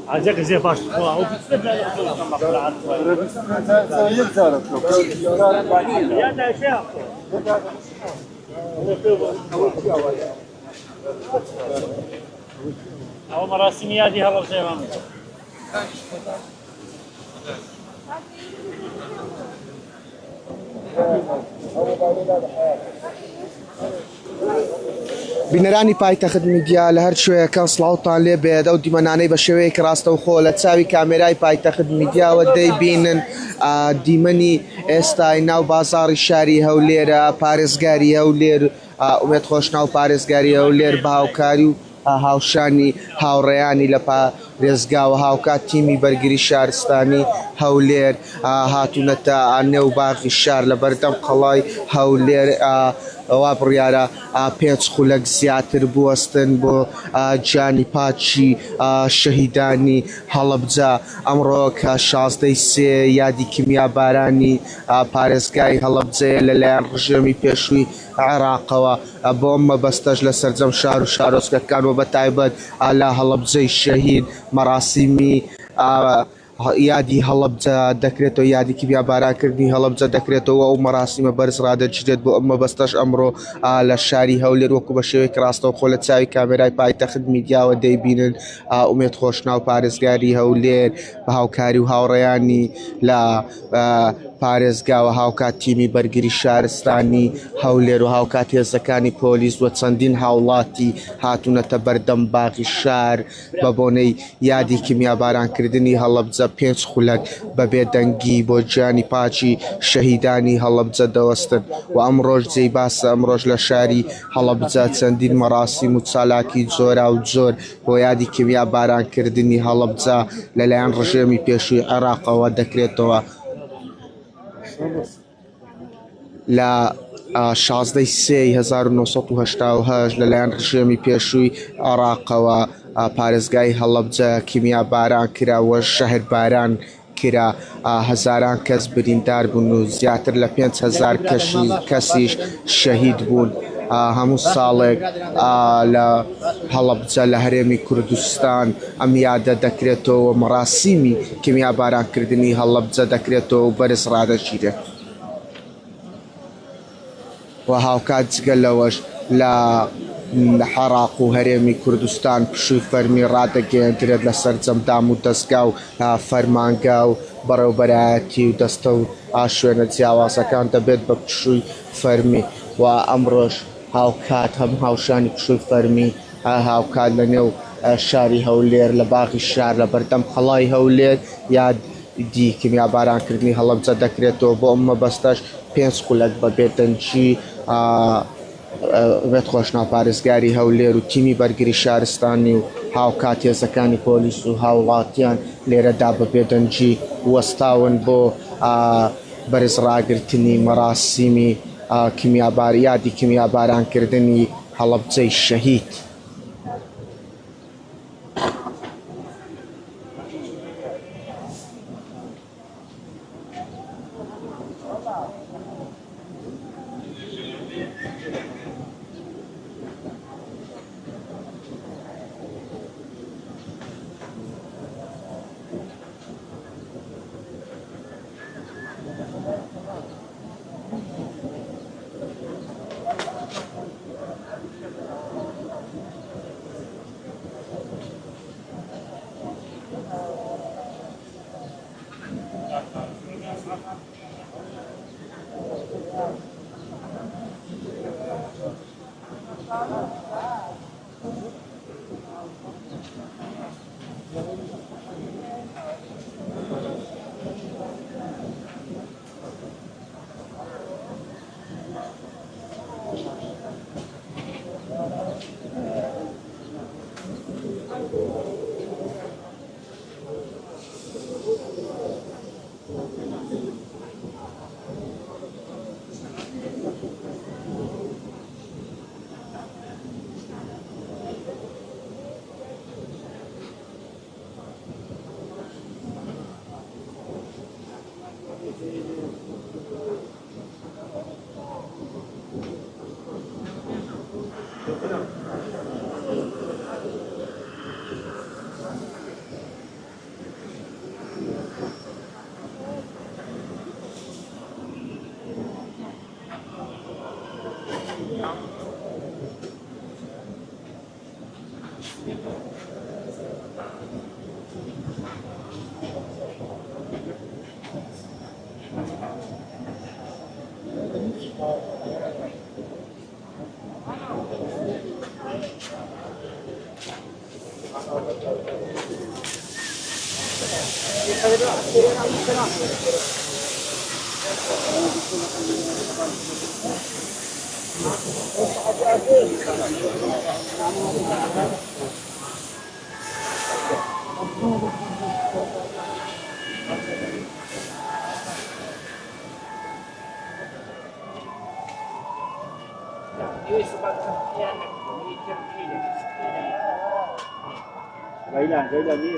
عايزك زي باش هو يا ده شيخ هو مراسمي هذه هلا زي ما بینەرانی پایتەخت میدیا لە هەر شوەیەکان سڵاوتان لێ بێت ئەو دیمەنانەی بە شێوەیەک ڕاستەوخۆ لە چاوی کامێرای پایتەخت میدیاوە دەیبینن دیمەنی ئێستای ناو بازاڕی شاری هەولێرە پارێزگاری هەولێر ئومێد خۆش ناو پارێزگاری هەولێر بە هاوکاری و هاوشانی هاوڕێیانی لە پارێزگاوە هاوکات تیمی بەرگری شارستانی هەولێر هاتوونەتە نێو باغی شار لە بەردەم قەڵای هەولێر وا بڕیارە پێنج خولەک زیاتر بوەستن بۆ گیانی پاچی شەهیدانی هەڵەبجە ئەمڕۆ کە 16 یادی کیمیا بارانی پارێزگای هەڵەبجەیە لەلایەن ڕژێمی پێشووی عێراقەوە بۆ ئەمە بەستەش لە سەرجەم شار و شارۆچکەکان و بەتایبەت لە هەڵەبجەی شەهید مەراسیمی یادی هەڵەبجە دەکرێتەوە یادی کیمیا بارانکردنی هەڵەبجە دەکرێتەوە ئەو مەراسیمە بەرز ڕادەچێت بۆ ئەمە بەستەش ئەمڕۆ لە شاری هەولێر وەکو بە شێوەیەک ڕاستەوخۆ لە چاوی کامێرای پایتەخت میدیاوە دەیبینن ئومێد خۆشناو پارێزگاری هەولێر بە هاوکاری و هاوڕێیانی لە پارێزگاوە هاوکات تیمی بەرگری شارستانی هەولێر و هاوکات هێزەکانی پۆلیس و چەندین هاوڵاتی هاتوونەتە بەردەم باغی شار بە بۆنەی یادی کیمیا بارانکردنی هەڵەبجە پێنج خولەک بە بێدەنگی بۆ گیانی پاچی شەهیدانی هەڵەبجە دەوەستن و ئەمڕۆژ جێی باسە ئەمڕۆژ لە شاری هەڵەبجە چەندین مەراسیم و چالاکی جۆرا و جۆر بۆ یادی کیمیا بارانکردنی هەڵەبجە لەلایەن ڕژێمی پێشووی عێراقەوە دەکرێتەوە لە 16 1970 لەلایەن ڕژێمی پێشووی عێراقەوە پارێزگای هەڵەبجە کیمیا باران کراوە شەهر باران کرا هەزاران کەس بریندار بوون و زیاتر لە 5,000 کەسیش شەهید بوون هەموو ساڵێک لە هەڵەبجە لە هەرێمی کوردستان ئەم یادە دەکرێتەوە مەراسیمی کیمیا بارانکردنی هەڵەبجە دەکرێتەوە و بەرز ڕادەگیرێت و هاوکات جگە لەوەش لە حەراق و هەرێمی کوردستان پشووی فەرمی ڕادەگەیەندرێت لە سەرجەمدام و دەستگا و فەرمانگا و بەڕێوەبەرایەتی و دەستە و شوێنە جیاوازەکان دەبێت بە پشووی فەرمی و ئەمڕۆژ هاوکات هەم هاوشانی پشووی فەرمی هاوکات لە نێو شاری هەولێر لە باغی شار لە بەردەم قەڵای هەولێر یادی کیمیا بارانکردنی هەڵەبجە دەکرێتەوە بۆ ئەمە بەستەش پێنج خولەک بە بێدەنگی بێت خۆشناو پارێزگاری هەولێر و تیمی بەرگری شارستانی و هاوکات هێزەکانی پۆلیس و هاوڵاتیان لێرەدا بە بێدەنگی وەستاون بۆ بەرز ڕاگرتنی مەراسیمی یادی کیمیا بارانکردنی هەڵەبجەی شەهید. Gailan niye?